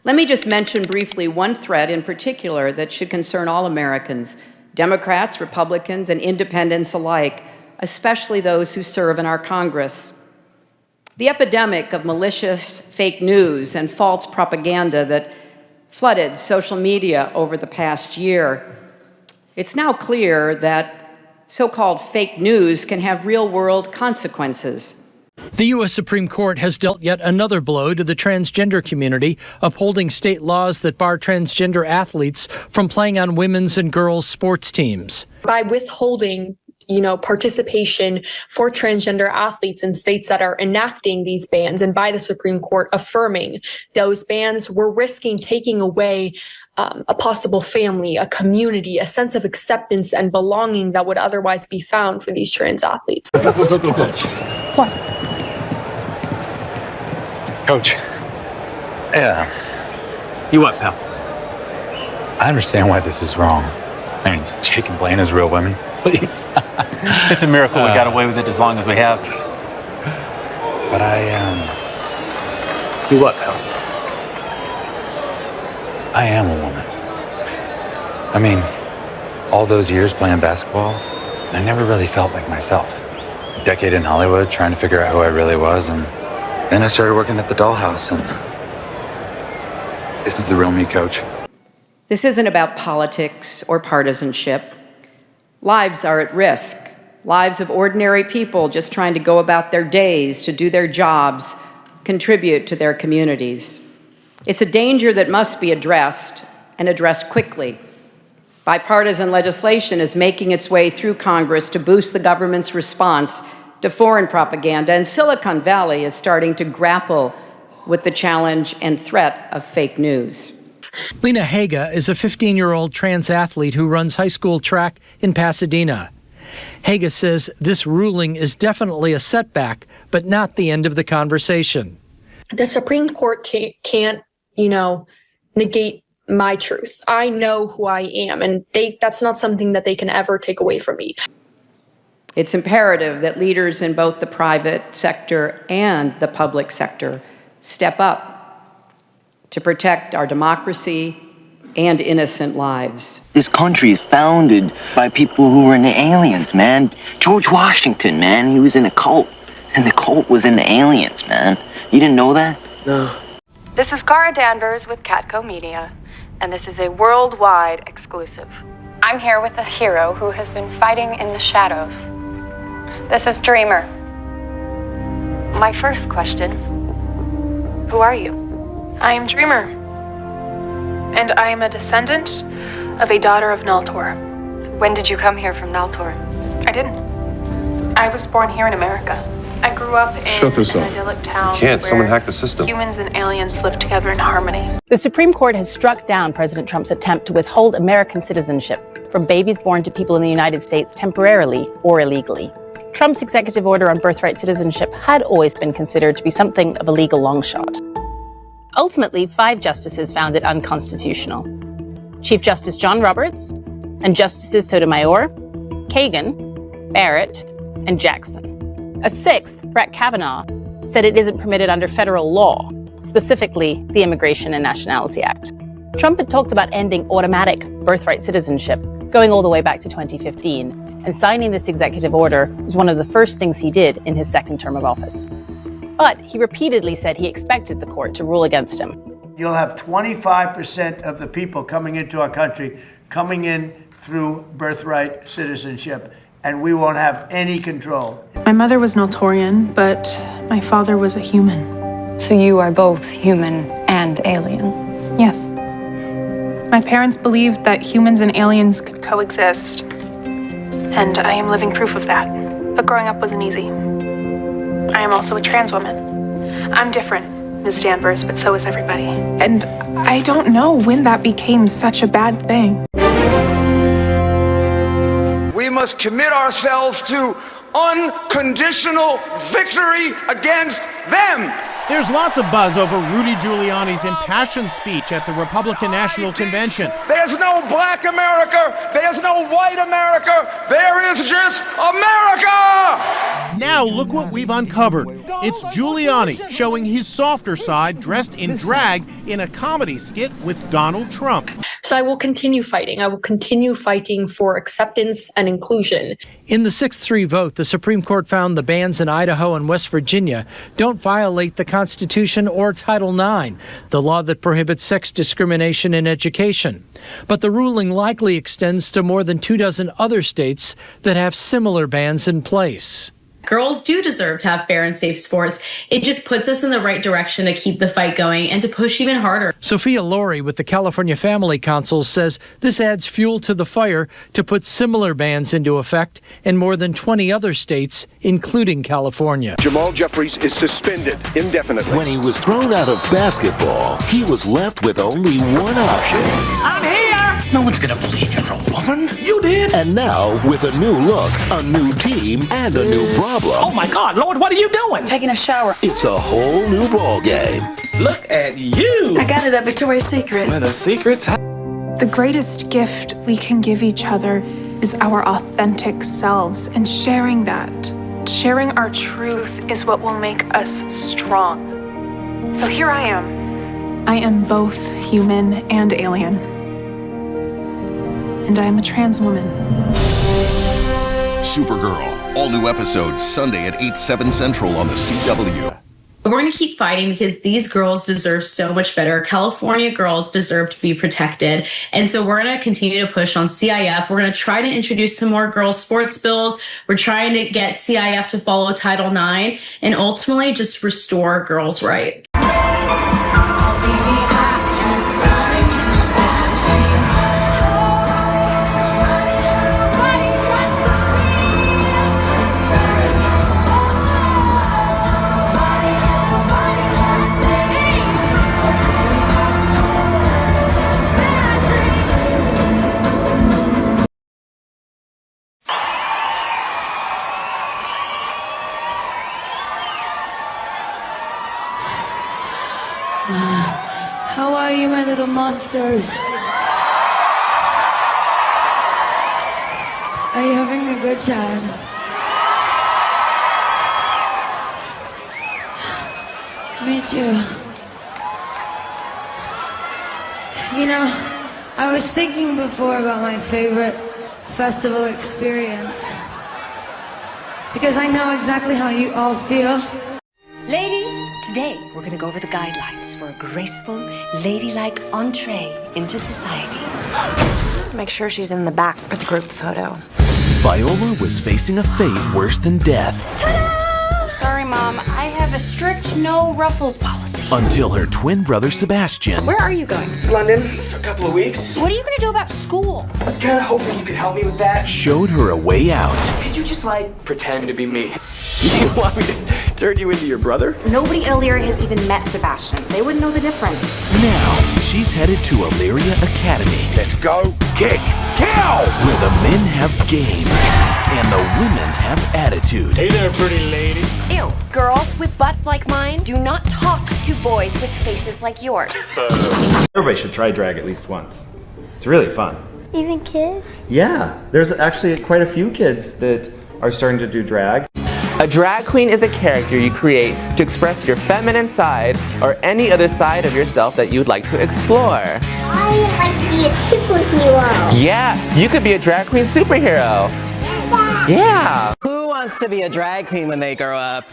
Let me just mention briefly one threat in particular that should concern all Americans, Democrats, Republicans, and independents alike, especially those who serve in our Congress. The epidemic of malicious fake news and false propaganda that flooded social media over the past year. It's now clear that so-called fake news can have real-world consequences. The U.S. Supreme Court has dealt yet another blow to the transgender community, upholding state laws that bar transgender athletes from playing on women's and girls' sports teams. By withholding, participation for transgender athletes in states that are enacting these bans, and by the Supreme Court affirming those bans, we're risking taking away a possible family, a community, a sense of acceptance and belonging that would otherwise be found for these trans athletes. What? Coach. Yeah. You what, pal? I understand why this is wrong. I mean, Jake and Blaine is real women. Please. It's a miracle we got away with it as long as we have. But You what, pal? I am a woman. I mean, all those years playing basketball, I never really felt like myself. A decade in Hollywood trying to figure out who I really was, and then I started working at the dollhouse, and this is the real me, Coach. This isn't about politics or partisanship. Lives are at risk. Lives of ordinary people just trying to go about their days, to do their jobs, contribute to their communities. It's a danger that must be addressed, and addressed quickly. Bipartisan legislation is making its way through Congress to boost the government's response to foreign propaganda, and Silicon Valley is starting to grapple with the challenge and threat of fake news. Lena Haga is a 15-year-old trans athlete who runs high school track in Pasadena. Haga says this ruling is definitely a setback, but not the end of the conversation. The Supreme Court can't, negate my truth. I know who I am, and that's not something that they can ever take away from me. It's imperative that leaders in both the private sector and the public sector step up to protect our democracy and innocent lives. This country is founded by people who were in the aliens, man. George Washington, man, he was in a cult, and the cult was in the aliens, man. You didn't know that? No. This is Cara Danvers with Catco Media, and this is a worldwide exclusive. I'm here with a hero who has been fighting in the shadows. This is Dreamer. My first question, who are you? I am Dreamer, and I am a descendant of a daughter of Naltor. So when did you come here from Naltor? I didn't. I was born here in America. I grew up in an idyllic town Can't. Someone where hacked the system. Humans and aliens live together in harmony. The Supreme Court has struck down President Trump's attempt to withhold American citizenship from babies born to people in the United States temporarily or illegally. Trump's executive order on birthright citizenship had always been considered to be something of a legal long shot. Ultimately, 5 justices found it unconstitutional. Chief Justice John Roberts and Justices Sotomayor, Kagan, Barrett, and Jackson. A 6th, Brett Kavanaugh, said it isn't permitted under federal law, specifically the Immigration and Nationality Act. Trump had talked about ending automatic birthright citizenship, going all the way back to 2015, and signing this executive order was one of the first things he did in his second term of office. But he repeatedly said he expected the court to rule against him. You'll have 25% of the people coming into our country coming in through birthright citizenship, and we won't have any control. My mother was Naltorian, but my father was a human. So you are both human and alien? Yes. My parents believed that humans and aliens could Coexist. And I am living proof of that. But growing up wasn't easy. I am also a trans woman. I'm different, Ms. Danvers, but so is everybody. And I don't know when that became such a bad thing. We must commit ourselves to unconditional victory against them. There's lots of buzz over Rudy Giuliani's impassioned speech at the Republican National Convention. There's no black America. There's no white America. There is just America. Now look what we've uncovered. It's Giuliani showing his softer side dressed in drag in a comedy skit with Donald Trump. So I will continue fighting. I will continue fighting for acceptance and inclusion. In the 6-3 vote, the Supreme Court found the bans in Idaho and West Virginia don't violate the Constitution or Title IX, the law that prohibits sex discrimination in education. But the ruling likely extends to more than 24 other states that have similar bans in place. Girls do deserve to have fair and safe sports. It just puts us in the right direction to keep the fight going and to push even harder. Sophia Laurie with the California Family Council says this adds fuel to the fire to put similar bans into effect in more than 20 other states, including California. Jamal Jeffries is suspended indefinitely. When he was thrown out of basketball, he was left with only one option. I'm here! No one's gonna believe you're a woman. You did. And now, with a new look, a new team, and a new problem. Oh my God, Lord, what are you doing? Taking a shower. It's a whole new ball game. Look at you. I got it at Victoria's Secret. Where the secrets? The greatest gift we can give each other is our authentic selves, and sharing that. Sharing our truth is what will make us strong. So here I am. I am both human and alien. And I am a trans woman. Supergirl, all new episodes Sunday at 8/7 Central on the CW. But we're going to keep fighting because these girls deserve so much better. California girls deserve to be protected. And so we're going to continue to push on CIF. We're going to try to introduce some more girls' sports bills. We're trying to get CIF to follow Title IX and ultimately just restore girls' rights. How are you, my little monsters? Are you having a good time? Me too. You know, I was thinking before about my favorite festival experience. Because I know exactly how you all feel. Ladies, today we're going to go over the guidelines for a graceful, ladylike entree into society. Make sure she's in the back for the group photo. Viola was facing a fate worse than death. Sorry, Mom. I have a strict no ruffles policy. Until her twin brother Sebastian. Where are you going? London for a couple of weeks. What are you going to do about school? I was kind of hoping you could help me with that. Showed her a way out. Could you just, pretend to be me? You want me to turn you into your brother? Nobody in Illyria has even met Sebastian. They wouldn't know the difference. Now, she's headed to Illyria Academy. Let's go, kick, kill! Where the men have game and the women have attitude. Hey there, pretty lady. Ew, girls with butts like mine do not talk to boys with faces like yours. Everybody should try drag at least once. It's really fun. Even kids? Yeah, there's actually quite a few kids that are starting to do drag. A drag queen is a character you create to express your feminine side or any other side of yourself that you'd like to explore. I would like to be a superhero. Yeah, you could be a drag queen superhero. Yeah. Who wants to be a drag queen when they grow up?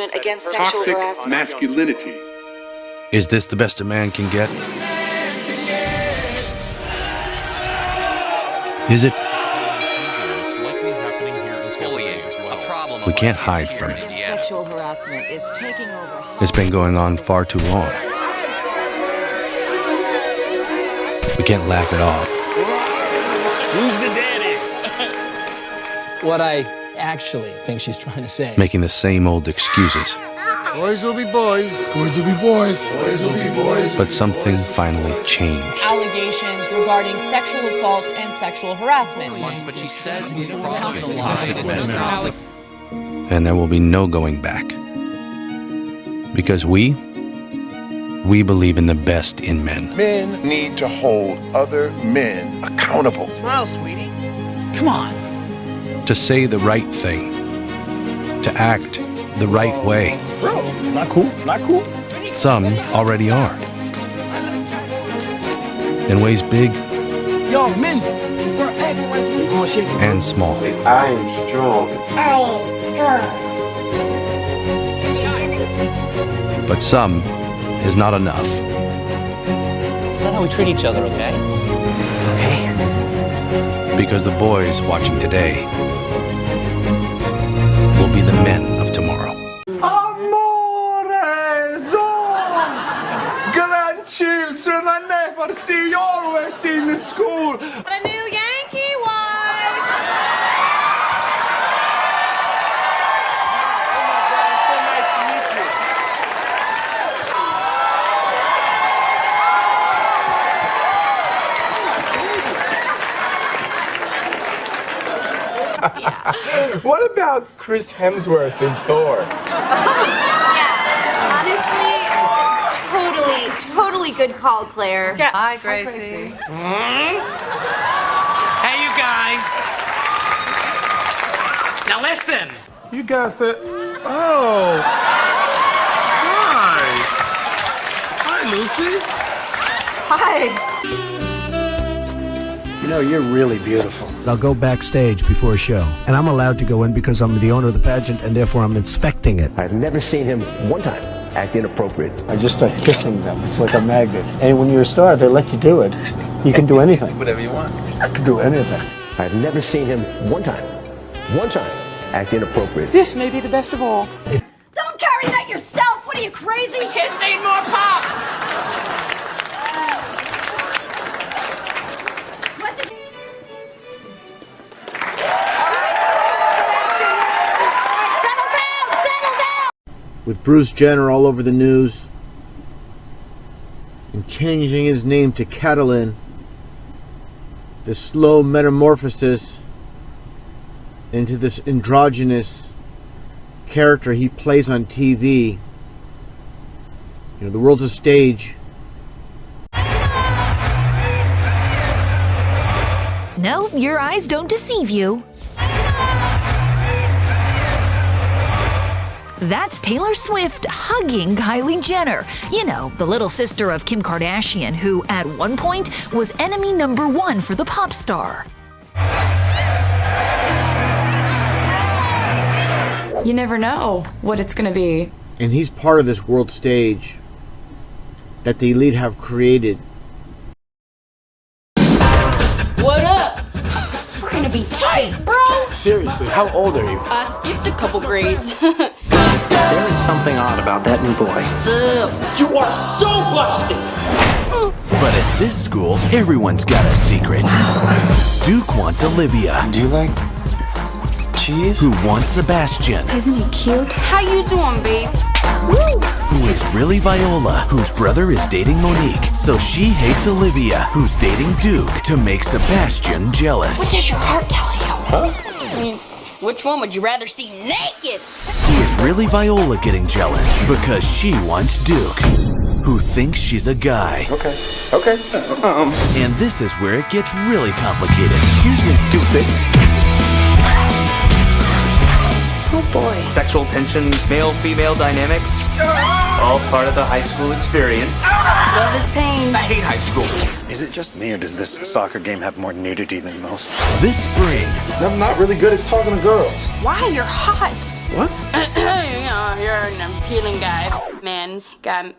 Department against sexual harassment. Masculinity. Is this the best a man can get? Is it? We can't hide from it. Sexual harassment is taking over. It's been going on far too long. We can't laugh it off. Who's the daddy? What I actually think she's trying to say. Making the same old excuses. Boys will be boys. Boys will be boys. Boys will be boys. But something finally changed. Allegations regarding sexual assault and sexual harassment. But she says And there will be no going back. Because we believe in the best in men. Men need to hold other men accountable. Smile, sweetie. Come on. To say the right thing. To act the right way. Bro, not cool, not cool. Some already are. In ways big Yo, men, and small. I am strong. I am strong. But some is not enough. It's not how we treat each other, okay? Okay. Because the boys watching today will be the men of tomorrow. Grandchildren I never see, always in school. A new Yankee wife. So nice to meet you. What about Chris Hemsworth in Thor? Yeah, honestly, totally good call, Claire. Yeah. Hi, Gracie. Hey, you guys. Now listen. You guys said, oh. Hi. Hi, Lucy. Hi. You know, you're really beautiful. I'll go backstage before a show, and I'm allowed to go in because I'm the owner of the pageant, and therefore I'm inspecting it. I've never seen him one time act inappropriate. I just start kissing them. It's like a magnet. And when you're a star, they let you do it. You can do anything. Whatever you want. I can do anything. I've never seen him one time act inappropriate. This may be the best of all. Don't carry that yourself. What are you, crazy? The kids need more pop. With Bruce Jenner all over the news and changing his name to Catalin, the slow metamorphosis into this androgynous character he plays on TV. You know, the world's a stage. No, your eyes don't deceive you. That's Taylor Swift hugging Kylie Jenner. You know, the little sister of Kim Kardashian, who at one point was enemy number one for the pop star. You never know what it's gonna be. And he's part of this world stage that the elite have created. What up? We're gonna be tight, bro. Seriously, how old are you? I skipped a couple grades. There is something odd about that new boy. You are so busted! But at this school, everyone's got a secret. Duke wants Olivia. Do you like cheese? Who wants Sebastian. Isn't he cute? How you doing, babe? Who is really Viola, whose brother is dating Monique. So she hates Olivia, who's dating Duke, to make Sebastian jealous. What does your heart tell you? Huh? I mean, which one would you rather see naked? Who is really Viola getting jealous because she wants Duke, who thinks she's a guy. Okay. And this is where it gets really complicated. Excuse me, doofus. Oh boy. Sexual tension, male-female dynamics, all part of the high school experience. Love is pain. I hate high school. Is it just me, or does this soccer game have more nudity than most? This spring. I'm not really good at talking to girls. Why? You're hot. What? Yeah, you're an appealing guy, man. Guy,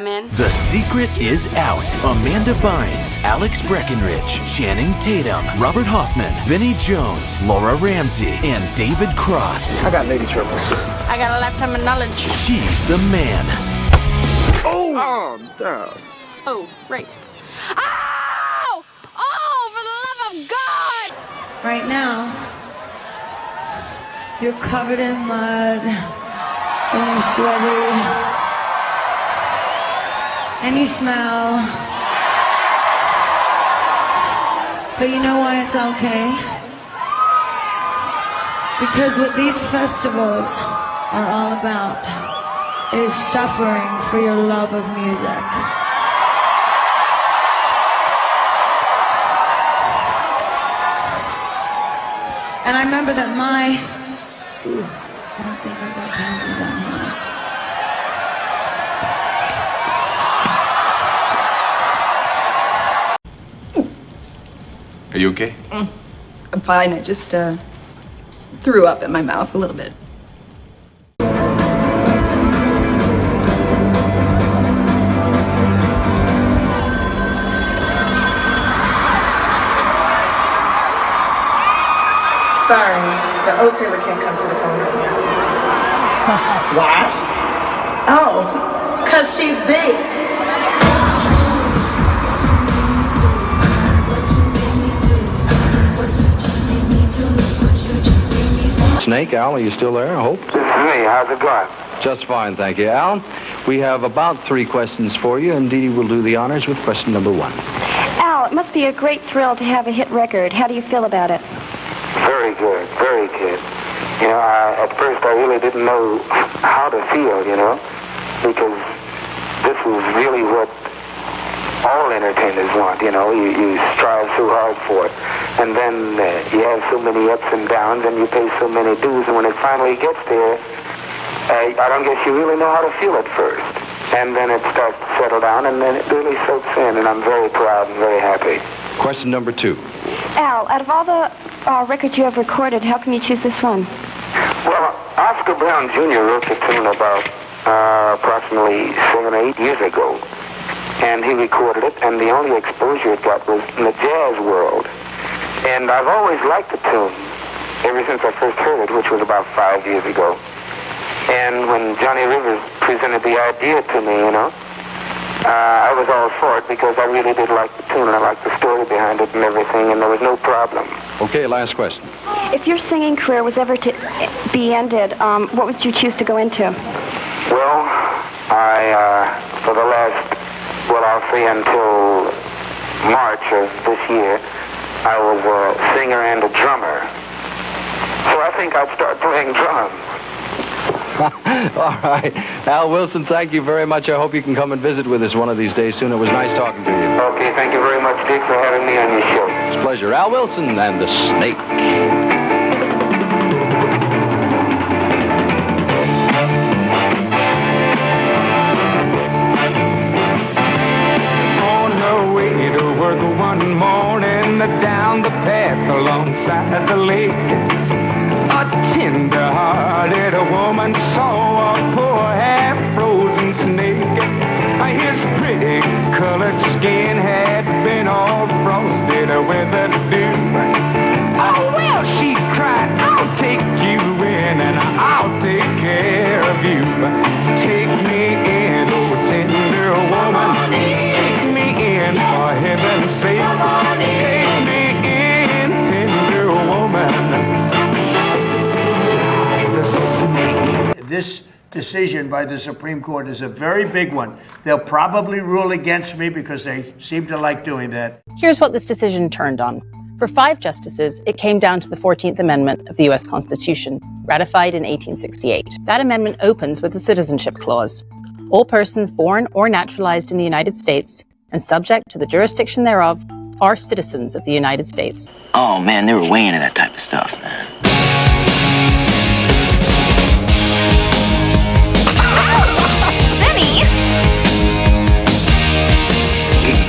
man. The secret is out. Amanda Bynes, Alex Breckenridge, Channing Tatum, Robert Hoffman, Vinnie Jones, Laura Ramsey, and David Cross. I got lady troubles. I got a lifetime of knowledge. She's the man. Oh, no. Oh, right. Ow! Oh, for the love of God! Right now, you're covered in mud, and you're sweaty, and you smell. But you know why it's okay? Because what these festivals are all about is suffering for your love of music. And I remember that I don't think I got panties on here. Are you okay? I'm fine. I just threw up in my mouth a little bit. Sorry, the old Taylor can't come to the phone right now. Why? Oh, 'cause she's dead. Snake, Al, are you still there? I hope. This is me. How's it going? Just fine, thank you. Al, we have about 3 questions for you, and Dee Dee will do the honors with question number 1. Al, it must be a great thrill to have a hit record. How do you feel about it? Very good, very good. You know, at first I really didn't know how to feel, you know, because this is really what all entertainers want, you know. You strive so hard for it. And then you have so many ups and downs, and you pay so many dues, and when it finally gets there, I don't guess you really know how to feel at first. And then it starts to settle down, and then it really soaks in, and I'm very proud and very happy. Question number 2. Al, out of all the records you have recorded, how come you choose this one? Well, Oscar Brown Jr. wrote the tune about approximately 7 or 8 years ago. And he recorded it, and the only exposure it got was in the jazz world. And I've always liked the tune, ever since I first heard it, which was about 5 years ago. And when Johnny Rivers presented the idea to me, you know, I was all for it because I really did like the tune, and I liked the story behind it and everything, and there was no problem. Okay, last question. If your singing career was ever to be ended, what would you choose to go into? Well, for the last, I'll say until March of this year, I was a singer and a drummer. So I think I'd start playing drums. All right. Al Wilson, thank you very much. I hope you can come and visit with us one of these days soon. It was nice talking to you. Okay, thank you very much, Dick, for having me on your show. It's a pleasure. Al Wilson and the Snake. One morning down the path alongside the lake, a tender-hearted woman saw a poor half-frozen snake. His pretty colored skin had been all frosted with the dew. Oh, well, she cried, I'll take you in and I'll take care of you. Take me in, oh, tender woman. Take me in, for heaven's sake. Take me in, tender woman. This decision by the Supreme Court is a very big one. They'll probably rule against me because they seem to like doing that. Here's what this decision turned on. For 5 justices, it came down to the 14th Amendment of the U.S. Constitution, ratified in 1868. That amendment opens with the Citizenship Clause. All persons born or naturalized in the United States and subject to the jurisdiction thereof are citizens of the United States. Oh man, they were way into that type of stuff, man.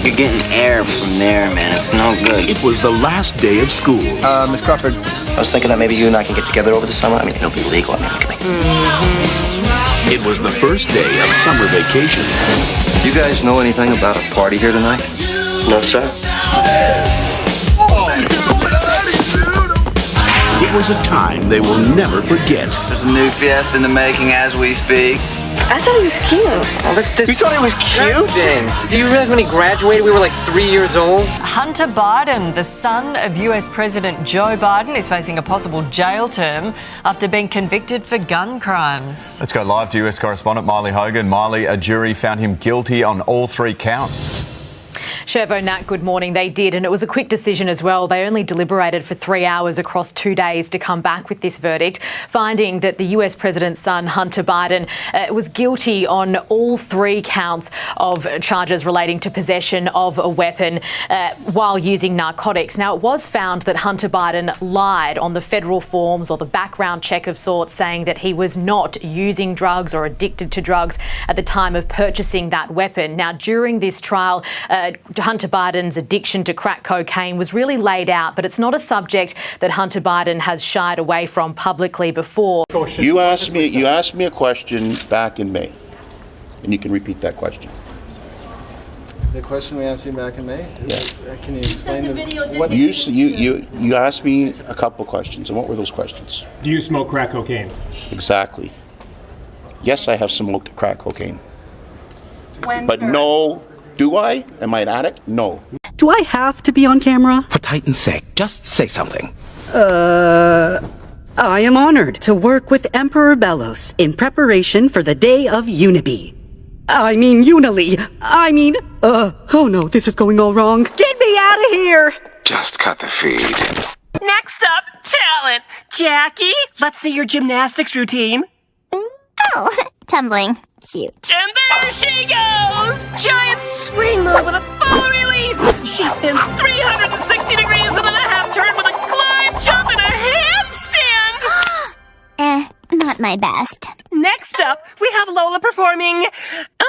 You're getting air from there, man. It's no good. It was the last day of school. Miss Crawford. I was thinking that maybe you and I can get together over the summer. I mean, it'll be legal. I mean, we can make... It was the first day of summer vacation. You guys know anything about a party here tonight? No, sir. It was a time they will never forget. There's a new fiesta in the making as we speak. I thought he was cute. Oh, that's You thought he was cute? Do you realize when he graduated, we were like 3 years old? Hunter Biden, the son of US President Joe Biden, is facing a possible jail term after being convicted for gun crimes. Let's go live to US correspondent Miley Hogan. Miley, a jury found him guilty on all 3 counts. Chevo, Nat, good morning. They did, and it was a quick decision as well. They only deliberated for 3 hours across 2 days to come back with this verdict, finding that the US president's son, Hunter Biden, was guilty on all 3 counts of charges relating to possession of a weapon while using narcotics. Now, it was found that Hunter Biden lied on the federal forms or the background check of sorts, saying that he was not using drugs or addicted to drugs at the time of purchasing that weapon. Now, during this trial, Hunter Biden's addiction to crack cocaine was really laid out, but it's not a subject that Hunter Biden has shied away from publicly before. You asked me a question back in May, and you can repeat that question. The question we asked you back in May? Yeah. Can you explain the video did what You asked me a couple questions, and what were those questions? Do you smoke crack cocaine? Exactly. Yes, I have smoked crack cocaine. When, but sir? no. Do I? Am I an addict? No. Do I have to be on camera? For Titan's sake, just say something. I am honored to work with Emperor Bellos in preparation for the day of Unibi. Unily. Oh no, this is going all wrong. Get me out of here! Just cut the feed. Next up, talent. Jackie, let's see your gymnastics routine. Oh, tumbling. Cute. And there she goes! Giant swing move with a full release! She spins 360 degrees and then a half turn with a glide jump and a handstand! Not my best. Next up, we have Lola performing, a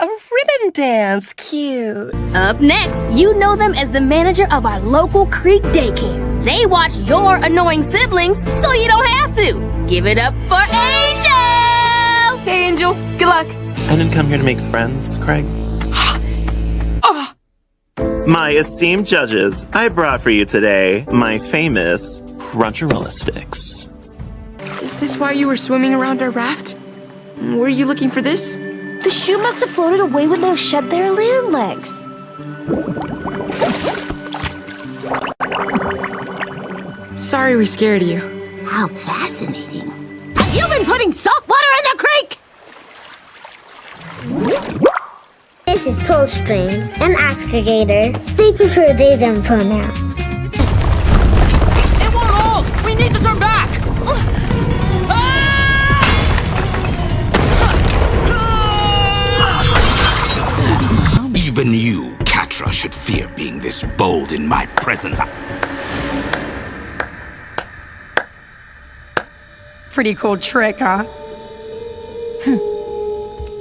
ribbon dance. Cute. Up next, you know them as the manager of our local Creek daycare. They watch your annoying siblings, so you don't have to. Give it up for Angel! Hey, Angel. Good luck. I didn't come here to make friends, Craig. My esteemed judges, I brought for you today my famous Cruncherella sticks. Is this why you were swimming around our raft? Were you looking for this? The shoe must have floated away when they shed their land legs. Sorry we scared you. How fascinating. Have you been putting salt water in the creek? This is Pullstring, an aggregator. They prefer they, them pronouns. It won't hold! We need to turn back! Even you, Catra, should fear being this bold in my presence. Pretty cool trick, huh?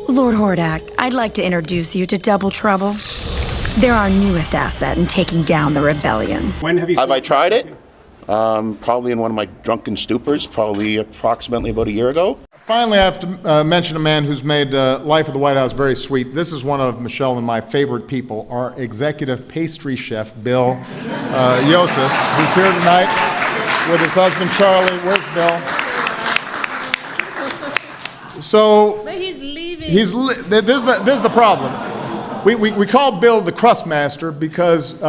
Lord Hordak, I'd like to introduce you to Double Trouble. They're our newest asset in taking down the rebellion. When have you... Have I tried it? Probably in one of my drunken stupors, probably approximately about a year ago. Finally, I have to mention a man who's made life of the White House very sweet. This is one of Michelle and my favorite people, our executive pastry chef, Bill Yosis, who's here tonight with his husband, Charlie. Where's Bill? So, But he's leaving. This is the problem. We call Bill the crust master because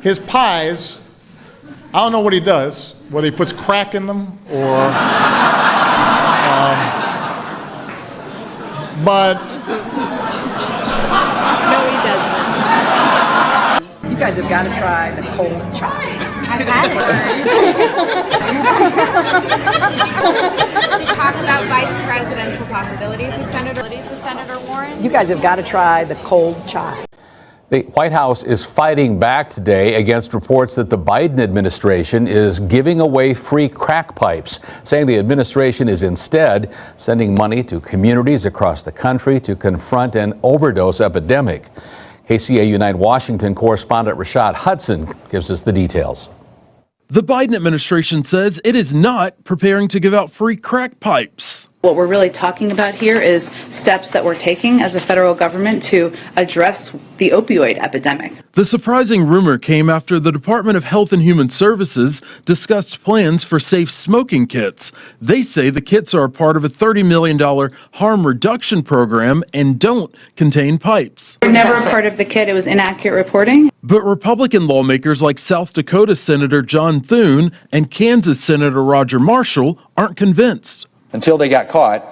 his pies, I don't know what he does, whether he puts crack in them or, but. No, he doesn't. You guys have got to try the cold chai. I've had Did you talk about vice presidential possibilities with Senator Warren? You guys have got to try the cold chai. The White House is fighting back today against reports that the Biden administration is giving away free crack pipes, saying the administration is instead sending money to communities across the country to confront an overdose epidemic. KCA Unite Washington correspondent Rashad Hudson gives us the details. The Biden administration says it is not preparing to give out free crack pipes. What we're really talking about here is steps that we're taking as a federal government to address the opioid epidemic. The surprising rumor came after the Department of Health and Human Services discussed plans for safe smoking kits. They say the kits are a part of a $30 million harm reduction program and don't contain pipes. We're never a part of the kit. It was inaccurate reporting. But Republican lawmakers like South Dakota Senator John Thune and Kansas Senator Roger Marshall aren't convinced. Until they got caught,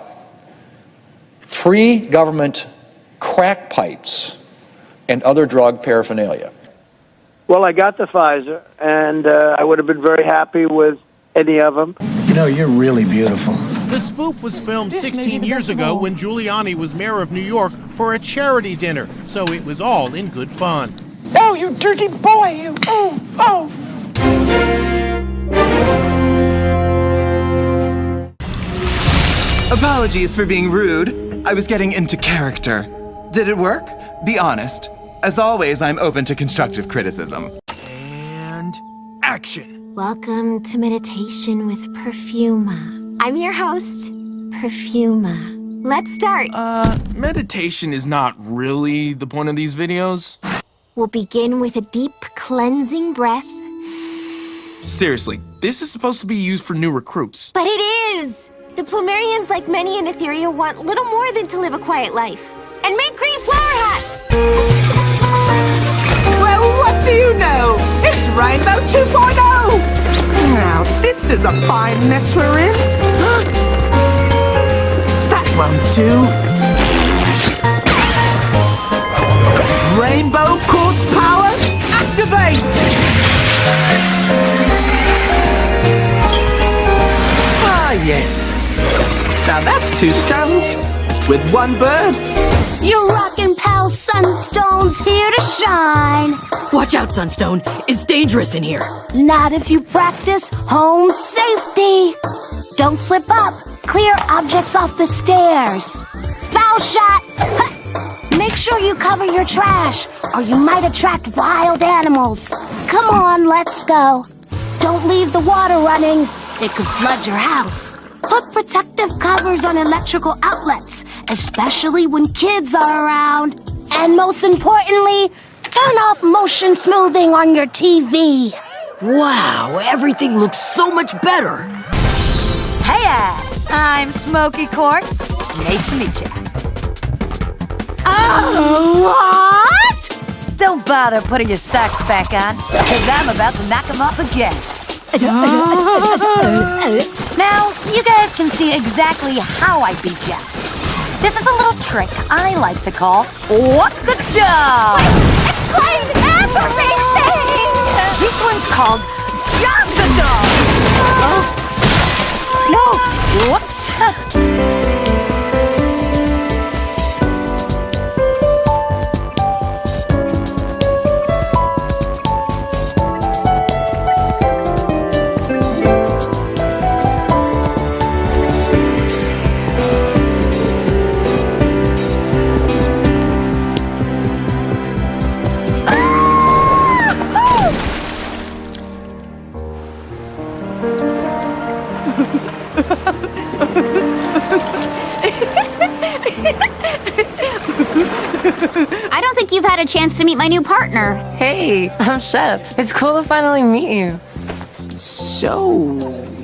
free government crack pipes and other drug paraphernalia. Well, I got the Pfizer, and I would have been very happy with any of them. You know, you're really beautiful. The spoof was filmed 16 years ago when Giuliani was mayor of New York for a charity dinner, so it was all in good fun. Oh, you dirty boy, you! Oh! Apologies for being rude. I was getting into character. Did it work? Be honest. As always, I'm open to constructive criticism. And action. Welcome to Meditation with Perfuma. I'm your host, Perfuma. Let's start. Meditation is not really the point of these videos. We'll begin with a deep cleansing breath. Seriously, this is supposed to be used for new recruits. But it is! The Plumerians, like many in Etheria, want little more than to live a quiet life. And make green flower hats! Well, what do you know? It's Rainbow 2.0! Now, this is a fine mess we're in. That won't do. Rainbow Quartz powers, activate! Ah, yes. Now that's 2 stones with 1 bird. Your rockin' pal Sunstone's here to shine. Watch out, Sunstone. It's dangerous in here. Not if you practice home safety. Don't slip up. Clear objects off the stairs. Foul shot. Make sure you cover your trash, or you might attract wild animals. Come on, let's go. Don't leave the water running. It could flood your house. Put protective covers on electrical outlets, especially when kids are around. And most importantly, turn off motion smoothing on your TV. Wow, everything looks so much better. Hey, I'm Smokey Quartz. Nice to meet you. Oh, what? Don't bother putting your socks back on, because I'm about to knock them off again. Now, you guys can see exactly how I beat Jess. This is a little trick I like to call What the Dog. Explain everything! This one's called Jog the Dog. No, whoops. I don't think you've had a chance to meet my new partner. Hey, I'm Shep. It's cool to finally meet you. So,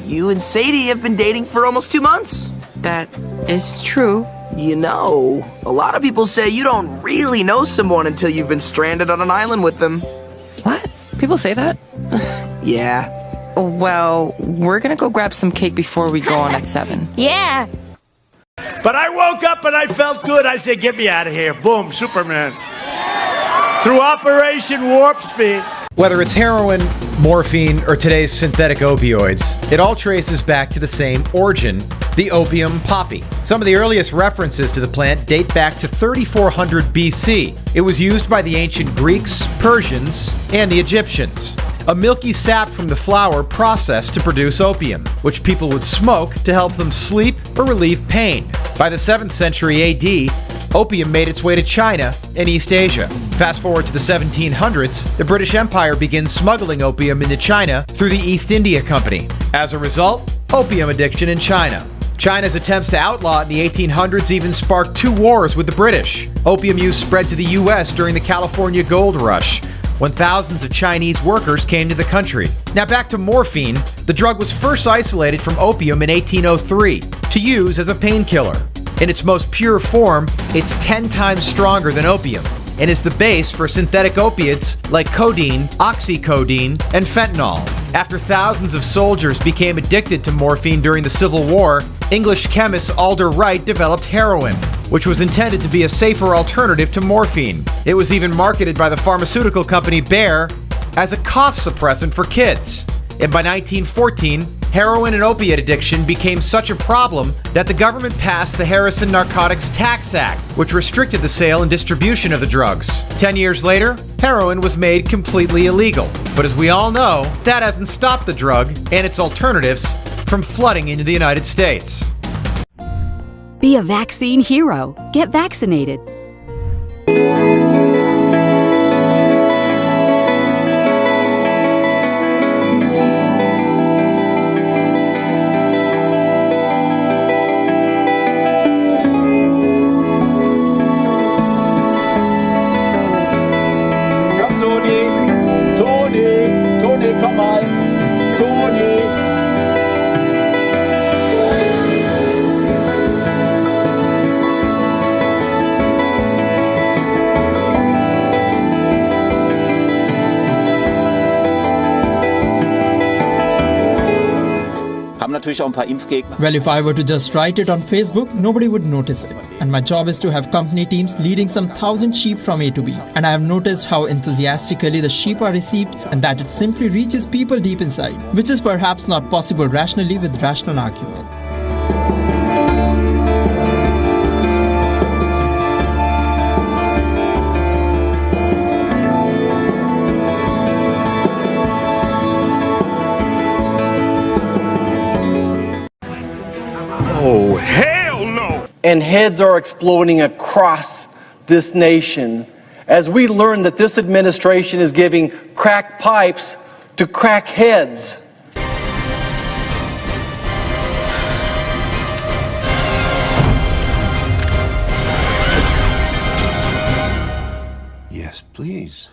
you and Sadie have been dating for almost 2 months? That is true. You know, a lot of people say you don't really know someone until you've been stranded on an island with them. What? People say that? Yeah. Well, we're gonna go grab some cake before we go on at 7. Yeah. But I woke up and I felt good. I said, get me out of here. Boom, Superman. Through Operation Warp Speed. Whether it's heroin, morphine, or today's synthetic opioids, it all traces back to the same origin, the opium poppy. Some of the earliest references to the plant date back to 3400 BC. It was used by the ancient Greeks, Persians, and the Egyptians. A milky sap from the flower processed to produce opium, which people would smoke to help them sleep or relieve pain. By the 7th century AD, Opium made its way to China and East Asia. Fast forward to the 1700s, the British Empire begins smuggling opium into China through the East India Company. As a result, opium addiction in China. China's attempts to outlaw it in the 1800s even sparked 2 wars with the British. Opium use spread to the U.S. during the California Gold Rush, when thousands of Chinese workers came to the country. Now back to morphine. The drug was first isolated from opium in 1803 to use as a painkiller. In its most pure form, it's 10 times stronger than opium and is the base for synthetic opiates like codeine, oxycodone, and fentanyl. After thousands of soldiers became addicted to morphine during the Civil War, English chemist Alder Wright developed heroin, which was intended to be a safer alternative to morphine. It was even marketed by the pharmaceutical company Bayer as a cough suppressant for kids. And by 1914, heroin and opiate addiction became such a problem that the government passed the Harrison Narcotics Tax Act, which restricted the sale and distribution of the drugs. 10 years later, heroin was made completely illegal. But as we all know, that hasn't stopped the drug and its alternatives from flooding into the United States. Be a vaccine hero. Get vaccinated. Well, if I were to just write it on Facebook, nobody would notice it. And my job is to have company teams leading some 1,000 sheep from A to B. And I have noticed how enthusiastically the sheep are received and that it simply reaches people deep inside, which is perhaps not possible rationally with rational argument. Oh, hell no! And heads are exploding across this nation as we learn that this administration is giving crack pipes to crack heads. Yes, please.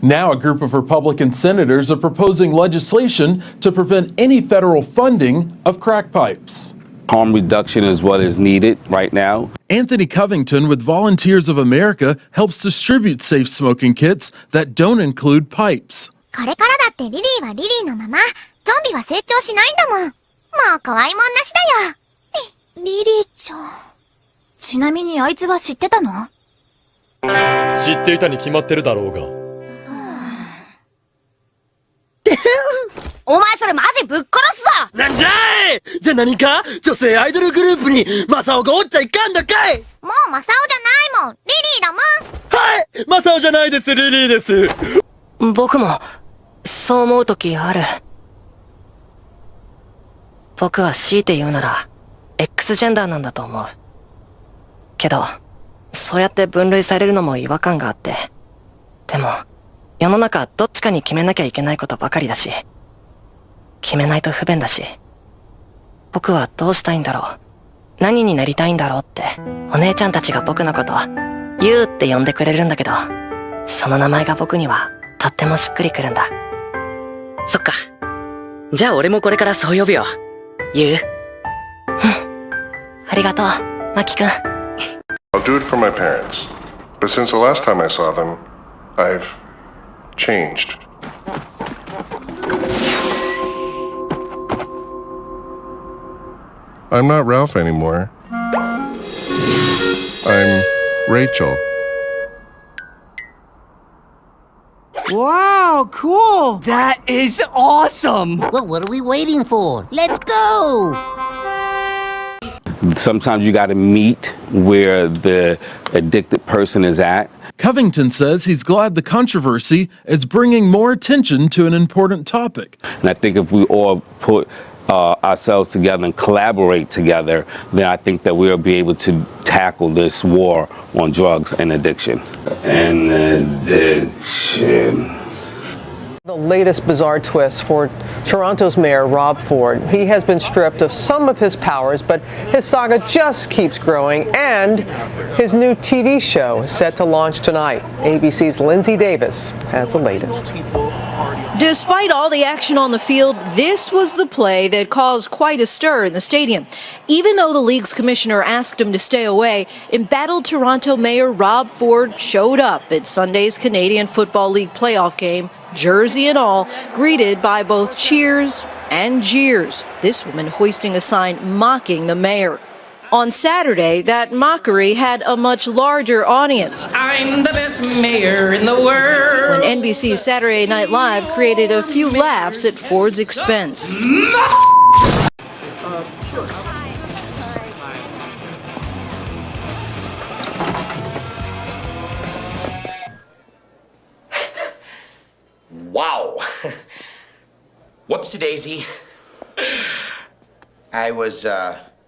Now a group of Republican senators are proposing legislation to prevent any federal funding of crack pipes. Harm reduction is what is needed right now. Anthony Covington with Volunteers of America helps distribute safe smoking kits that don't include pipes. これからだってリリーはリリーのまま、ゾンビは成長しないんだもん。もう怖いもんなしだよ。リリーちゃん。ちなみにあいつは知ってたの？知っていたに決まってるだろうが。お前それマジぶっ殺すぞ！なんじゃい！じゃ何か女性アイドルグループにマサオがおっちゃいかんのかい！もうマサオじゃないもん。リリーだもん。はい！マサオじゃないです、リリーです。僕も、そう思うときある。僕は強いて言うなら、X ジェンダーなんだと思う。けど、そうやって分類されるのも違和感があって。でも、世の中どっちかに決めなきゃいけないことばかりだし、決めないと不便だし、僕はどうしたいんだろう。何になりたいんだろうって、お姉ちゃんたちが僕のこと、ユウって呼んでくれるんだけど、その名前が僕にはとってもしっくりくるんだ。そっか。じゃあ俺もこれからそう呼ぶよ。ユウ。ありがとう、マキ君。I'll do it for my parents. But since the last time I saw them, I've changed. I'm not Ralph anymore. I'm Rachel. Wow, cool! That is awesome! Well, what are we waiting for? Let's go! Sometimes you got to meet where the addicted person is at. Covington says he's glad the controversy is bringing more attention to an important topic. And I think if we all put ourselves together and collaborate together, then I think that we'll be able to tackle this war on drugs and addiction. The latest bizarre twist for Toronto's Mayor Rob Ford. He has been stripped of some of his powers, but his saga just keeps growing, and his new TV show is set to launch tonight. ABC's Lindsay Davis has the latest. Despite all the action on the field, this was the play that caused quite a stir in the stadium. Even though the league's commissioner asked him to stay away, embattled Toronto Mayor Rob Ford showed up at Sunday's Canadian Football League playoff game, jersey and all, greeted by both cheers and jeers, this woman hoisting a sign mocking the mayor. On Saturday, that mockery had a much larger audience. I'm the best mayor in the world! When NBC's Saturday Night Live created a few laughs at Ford's expense. Wow. Whoopsie daisy. I was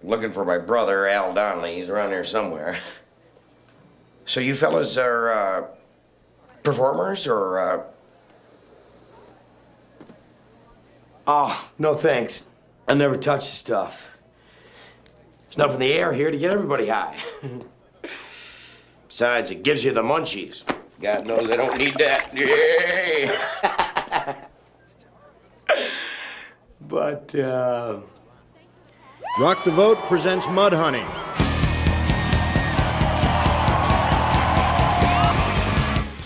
looking for my brother, Al Donnelly. He's around here somewhere. So you fellas are performers or Oh, no thanks. I never touch the stuff. There's enough in the air here to get everybody high. Besides, it gives you the munchies. God knows I don't need that. Yay! But, Rock the Vote presents Mud Honey.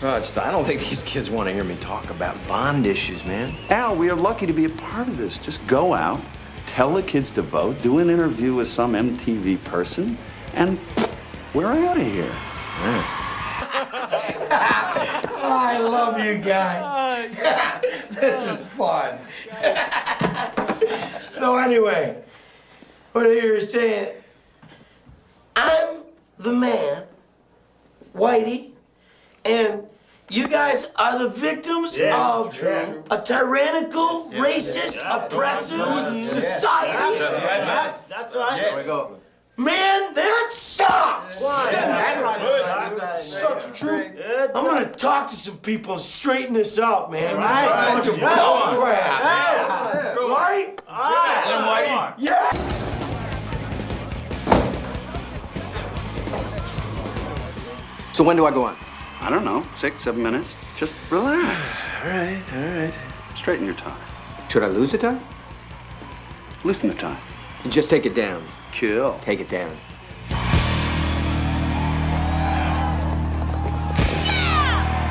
I don't think these kids want to hear me talk about bond issues, man. Al, we are lucky to be a part of this. Just go out, tell the kids to vote, do an interview with some MTV person, and we're out of here. Oh, I love you guys. This is fun. So anyway, what you're saying, I'm the man, Whitey, and you guys are the victims of a tyrannical, racist, oppressive society. That's right. There we go. Man, that sucks! Sucks, true. I'm gonna talk to some people and straighten this out, man. This is a bunch of bull crap. Right? Yeah! So when do I go on? I don't know, 6, 7 minutes. Just relax. All right. Straighten your tie. Should I lose the tie? Loosen the tie. Just take it down. Kill. Take it down.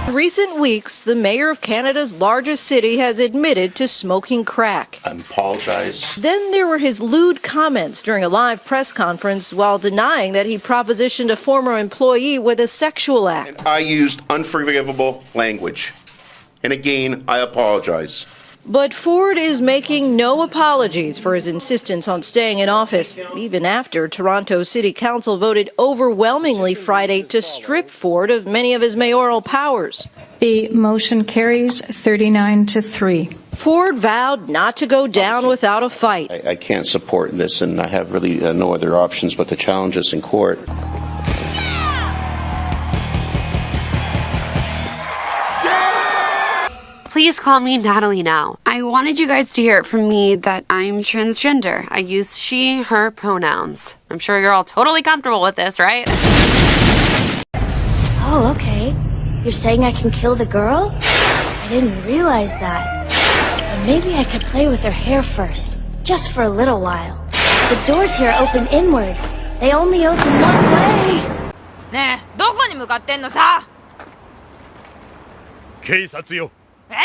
In recent weeks, the mayor of Canada's largest city has admitted to smoking crack. I apologize. Then there were his lewd comments during a live press conference while denying that he propositioned a former employee with a sexual act. I used unforgivable language. And again, I apologize. But Ford is making no apologies for his insistence on staying in office, even after Toronto City Council voted overwhelmingly Friday to strip Ford of many of his mayoral powers. The motion carries 39-3. Ford vowed not to go down without a fight. I can't support this, and I have really no other options but to challenge this in court. Please call me Natalie now. I wanted you guys to hear it from me that I'm transgender. I use she, her pronouns. I'm sure you're all totally comfortable with this, right? Oh, okay. You're saying I can kill the girl? I didn't realize that. But maybe I could play with her hair first, just for a little while. The doors here open inward. They only open one way. ねえ、どこに向かってんのさ。警察よ。え？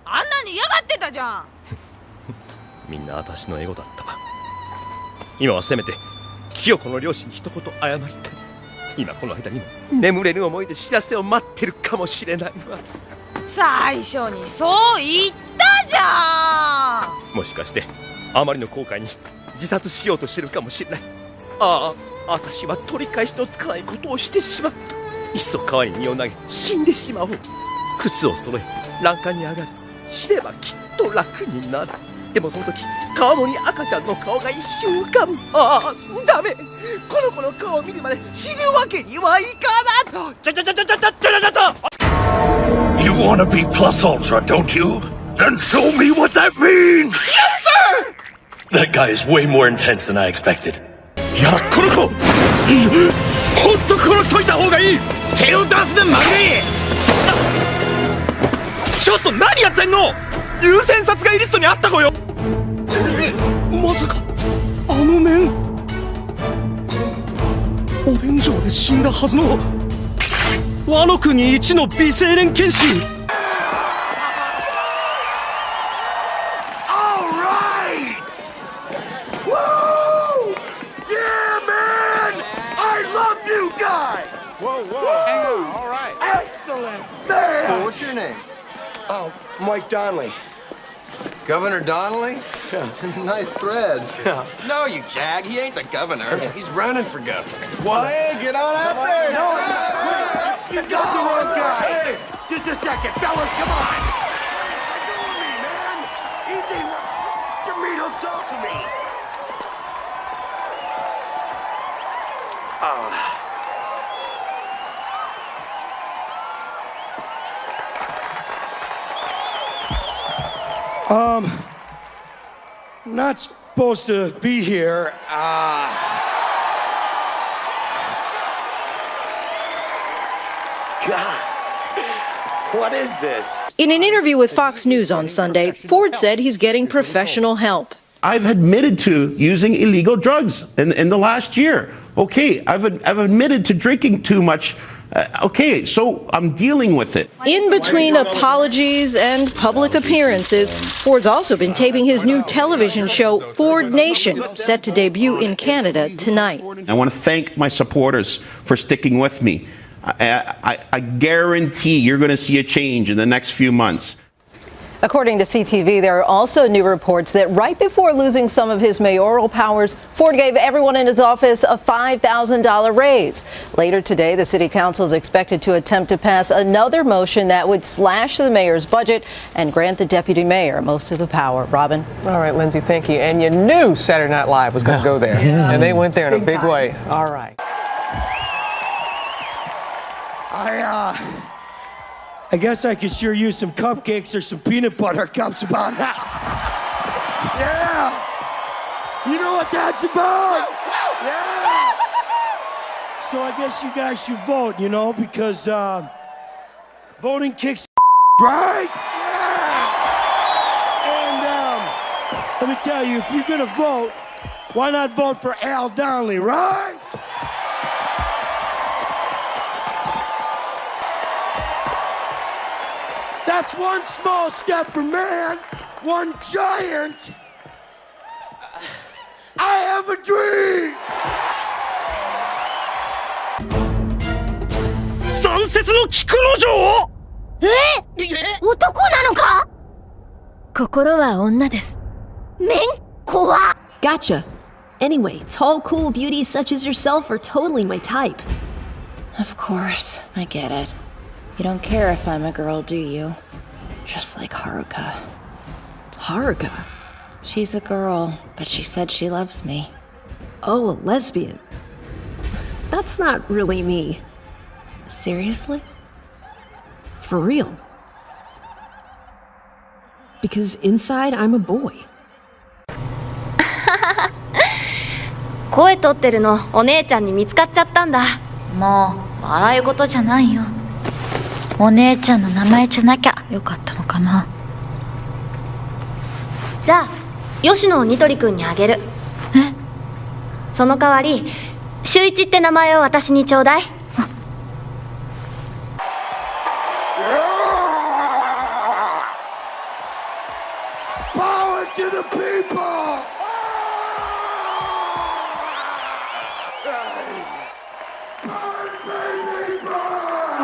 あんなに嫌がってたじゃん。みんな私のエゴだったわ。今はせめて清子の両親に一言謝りたい。今この間にも眠れぬ思いで知らせを待ってるかもしれないわ。最初にそう言ったじゃん。もしかしてあまりの後悔に自殺しようとしてるかもしれない。ああ、私は取り返しのつかないことをしてしまった。いっそ川に身を投げ死んでしまおう。靴を揃え欄干に上がる。死ねばきっと楽になる。でもその時川面に赤ちゃんの顔が一瞬浮かぶ。ああ、ダメ。この子の顔を見るまで死ぬわけにはいかない。ちょ You wanna be plus ultra, don't you? Then show me what that means! Yes, sir! That guy is way more intense than I expected. やだ、この子ほんと殺しといた方がいい。手を出すな、マグリ。ちょっと何やってんの。優先殺害リストにあった子よ。まさかあの面。お便所で死んだはずのワノ国一の美青年剣士。What's your name? Oh, Mike Donnelly. Governor Donnelly? Yeah. Nice threads. Yeah. No, you jag. He ain't the governor. He's running for governor. Well, hey, get on out there. No, you got the wrong guy. Hey, just a second, fellas, come on. Go with me, man. Easy. Your meat hooks off of me. Not supposed to be here. God, what is this? In an interview with Fox News on Sunday, Ford said he's getting professional help. I've admitted to using illegal drugs in the last year. Okay, I've admitted to drinking too much. Okay, so I'm dealing with it. In between apologies and public appearances, Ford's also been taping his new television show, Ford Nation, set to debut in Canada tonight. I want to thank my supporters for sticking with me. I guarantee you're going to see a change in the next few months. According to CTV, there are also new reports that right before losing some of his mayoral powers, Ford gave everyone in his office a $5,000 raise. Later today, the city council is expected to attempt to pass another motion that would slash the mayor's budget and grant the deputy mayor most of the power. Robin? All right, Lindsay, thank you. And you knew Saturday Night Live was going to go there. Yeah. And they went there in a big way. All right. I guess I could sure use some cupcakes or some peanut butter cups about now. Yeah! You know what that's about? Yeah! So I guess you guys should vote, you know, because voting kicks right? Yeah! And let me tell you, if you're gonna vote, why not vote for Al Donnelly, right? That's one small step for man, one giant. I have a dream. 三節の菊之丞？男なのか？心は女です。面怖。 Gotcha. Anyway, tall, cool beauties such as yourself are totally my type. Of course, I get it. You don't care if I'm a girl, do you? Just like Haruka. Haruka? She's a girl, but she said she loves me. Oh, a lesbian. That's not really me. Seriously? For real. Because inside, I'm a boy. 声取ってるのお姉ちゃんに見つかっちゃったんだ。もう笑い事じゃないよ。お姉ちゃんの名前じゃなきゃよかったのかな。じゃあ吉野をニトリ君にあげる。え？その代わり秀一って名前を私にちょうだい。Power to the people!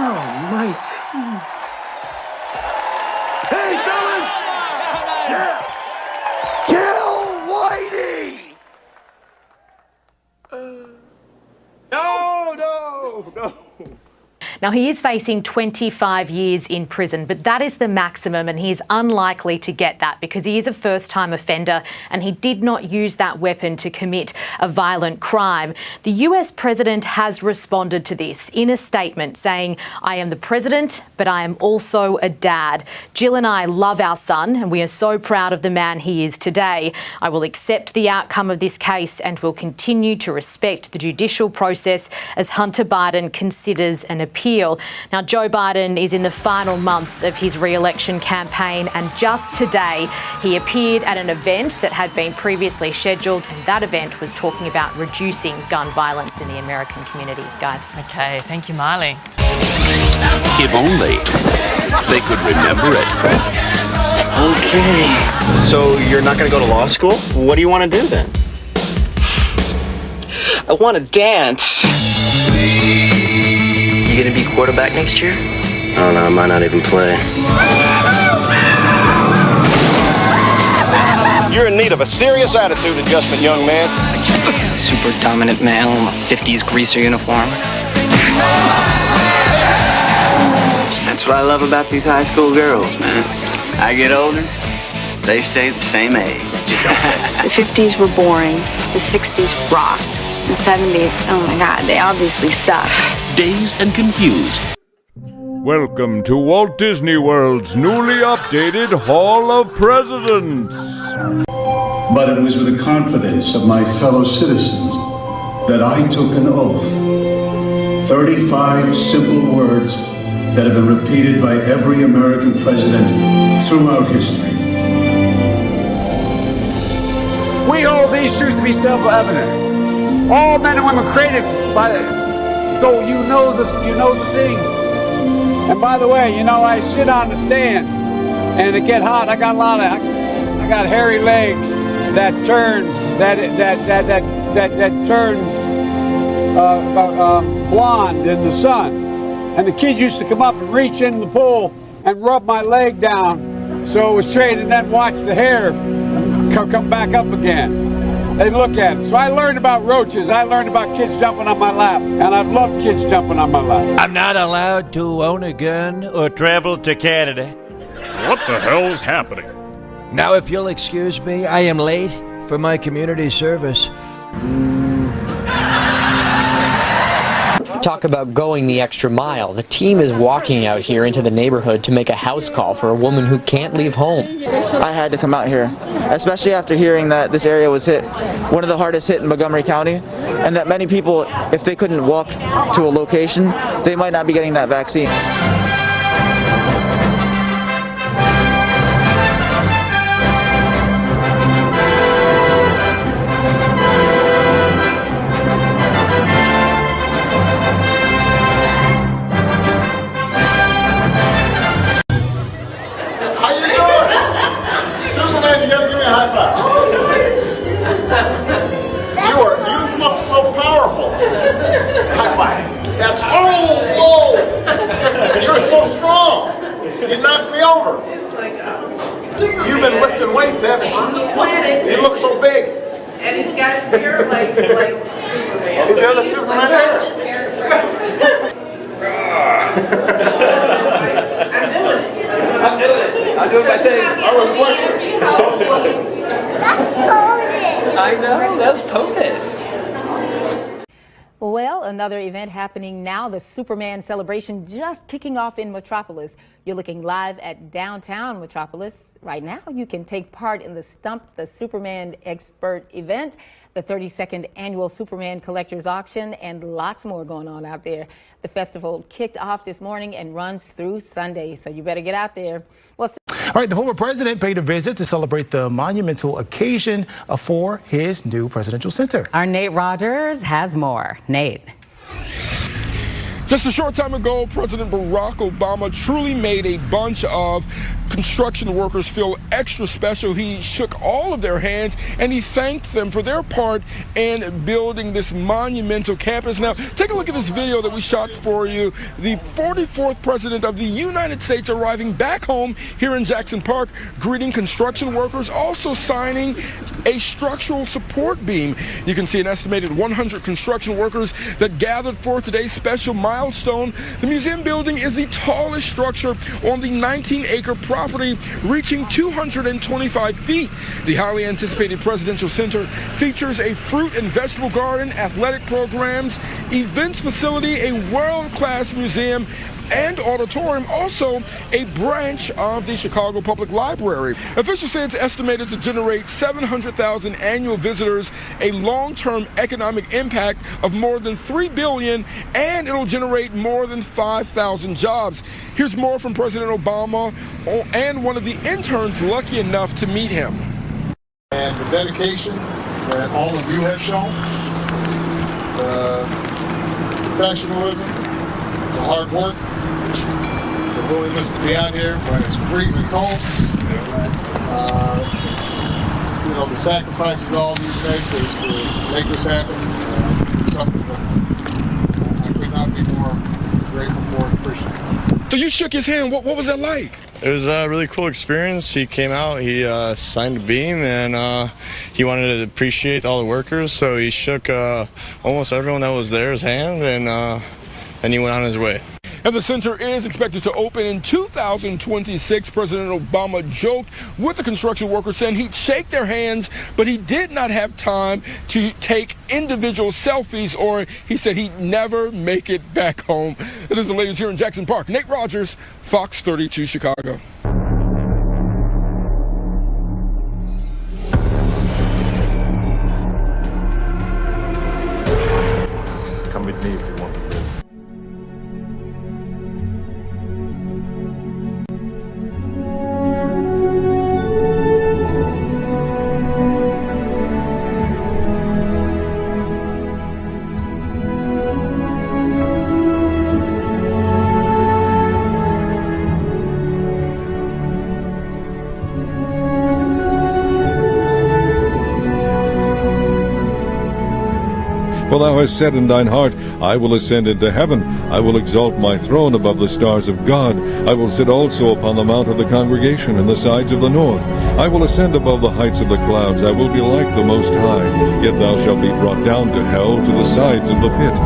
Oh, Mike. Hey, fellas! Yeah! Kill Whitey! No! Now, he is facing 25 years in prison, but that is the maximum, and he is unlikely to get that because he is a first-time offender and he did not use that weapon to commit a violent crime. The US president has responded to this in a statement saying, "I am the president, but I am also a dad. Jill and I love our son and we are so proud of the man he is today. I will accept the outcome of this case and will continue to respect the judicial process as Hunter Biden considers an appeal." Now, Joe Biden is in the final months of his re-election campaign, and just today he appeared at an event that had been previously scheduled, and that event was talking about reducing gun violence in the American community. Guys. Okay, thank you, Miley. If only they could remember it. Okay. So you're not going to go to law school? What do you want to do then? I want to dance. You going to be quarterback next year? I don't know. I might not even play. You're in need of a serious attitude adjustment, young man. Super dominant male in a 50s greaser uniform. That's what I love about these high school girls, man. I get older, they stay the same age. The 50s were boring, the 60s rocked, the 70s, oh my god, they obviously suck. Dazed and confused. Welcome to Walt Disney World's newly updated Hall of Presidents. But it was with the confidence of my fellow citizens that I took an oath. 35 simple words that have been repeated by every American president throughout history. We hold these truths to be self-evident. All men and women created by the... So you know the thing. And by the way, you know, I sit on the stand and it get hot. I got hairy legs that turn blonde in the sun. And the kids used to come up and reach in the pool and rub my leg down so it was straight, and then watch the hair come back up again. They look at it. So I learned about roaches. I learned about kids jumping on my lap. And I've loved kids jumping on my lap. I'm not allowed to own a gun or travel to Canada. What the hell's happening? Now, if you'll excuse me, I am late for my community service. Talk about going the extra mile. The team is walking out here into the neighborhood to make a house call for a woman who can't leave home. I had to come out here, especially after hearing that this area was hit, one of the hardest hit in Montgomery County, and that many people, if they couldn't walk to a location, they might not be getting that vaccine. You look so powerful. High five. That's oh, whoa. You're so strong. You knocked me over. You've been lifting weights, haven't you? You look so big. And he's got his hair like Superman. He's got a Superman hair. I'm doing my thing. I was flexing. That's POTUS. I know, that's POTUS. Well, another another event happening now, the Superman celebration just kicking off in Metropolis. You're looking live at downtown Metropolis. Right now, you can take part in the Stump the Superman Expert event, the 32nd annual Superman Collector's Auction, and lots more going on out there. The festival kicked off this morning and runs through Sunday, so you better get out there. Well, all right, the former president paid a visit to celebrate the monumental occasion for his new presidential center. Our Nate Rogers has more. Nate. Just a short time ago, President Barack Obama truly made a bunch of construction workers feel extra special. He shook all of their hands and he thanked them for their part in building this monumental campus. Now, take a look at this video that we shot for you. The 44th President of the United States arriving back home here in Jackson Park, greeting construction workers, also signing a structural support beam. You can see an estimated 100 construction workers that gathered for today's special milestone. The museum building is the tallest structure on the 19-acre property, reaching 225 feet. The highly anticipated presidential center features a fruit and vegetable garden, athletic programs, events facility, a world-class museum, and auditorium, also a branch of the Chicago Public Library. Officials say it's estimated to generate 700,000 annual visitors, a long-term economic impact of more than $3 billion, and it'll generate more than 5,000 jobs. Here's more from President Obama and one of the interns lucky enough to meet him. And the dedication that all of you have shown, the professionalism, the hard work, the willingness to be out here when it's freezing cold. You know, the sacrifices all you make to make this happen. It's something that I could not be more grateful for and appreciate. So you shook his hand. What was that like? It was a really cool experience. He came out, he signed a beam, and he wanted to appreciate all the workers, so he shook almost everyone that was there his hand, and he went on his way. And the center is expected to open in 2026. President Obama joked with the construction workers, saying he'd shake their hands, but he did not have time to take individual selfies, or he said he'd never make it back home. It is the latest here in Jackson Park. Nate Rogers, Fox 32 Chicago. Come with me if you want to live. For thou hast said in thine heart, I will ascend into heaven. I will exalt my throne above the stars of God. I will sit also upon the mount of the congregation in the sides of the north. I will ascend above the heights of the clouds. I will be like the Most High. Yet thou shalt be brought down to hell, to the sides of the pit.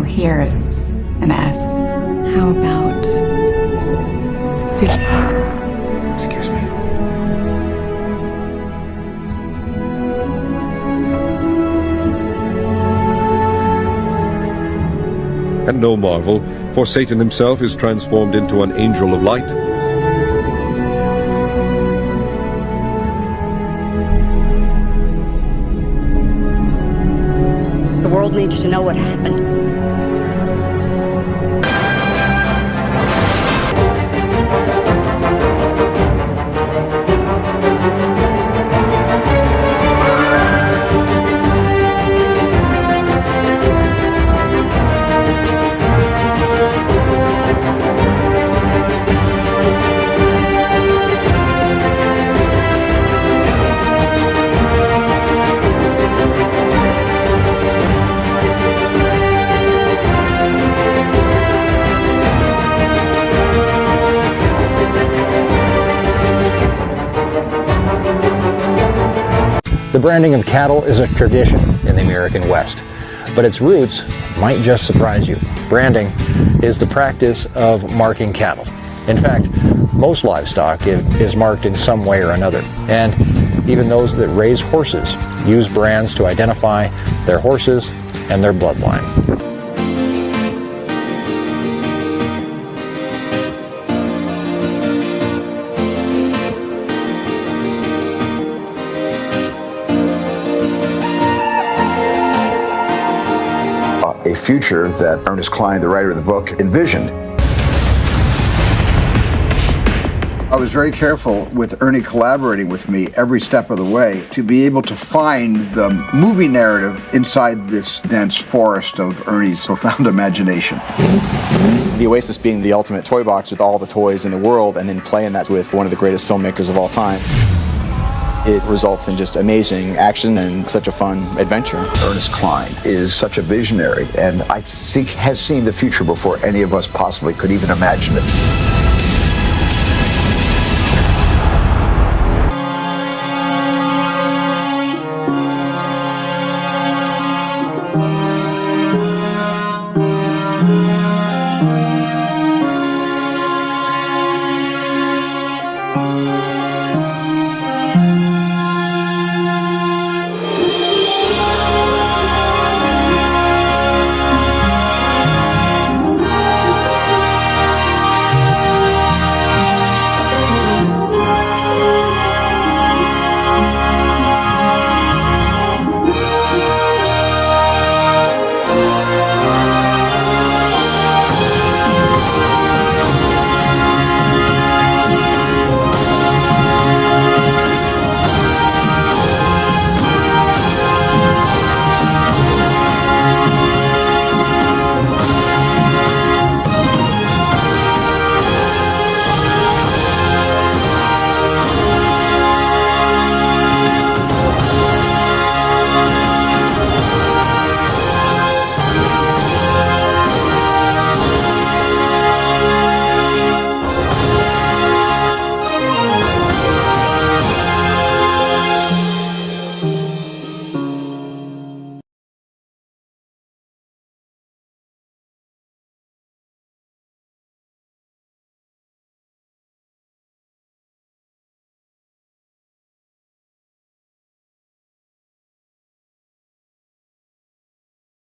Here it's an S. How about soup? Excuse me. And no marvel, for Satan himself is transformed into an angel of light. The world needs to know what happened. branding of cattle is a tradition in the American West, but its roots might just surprise you. Branding is the practice of marking cattle. In fact, most livestock is marked in some way or another, and even those that raise horses use brands to identify their horses and their bloodline. A future that Ernest Cline, the writer of the book, envisioned. I was very careful with Ernie collaborating with me every step of the way to be able to find the movie narrative inside this dense forest of Ernie's profound imagination. The Oasis being the ultimate toy box with all the toys in the world, and then playing that with one of the greatest filmmakers of all time. It results in just amazing action and such a fun adventure. Ernest Cline is such a visionary, and I think has seen the future before any of us possibly could even imagine it.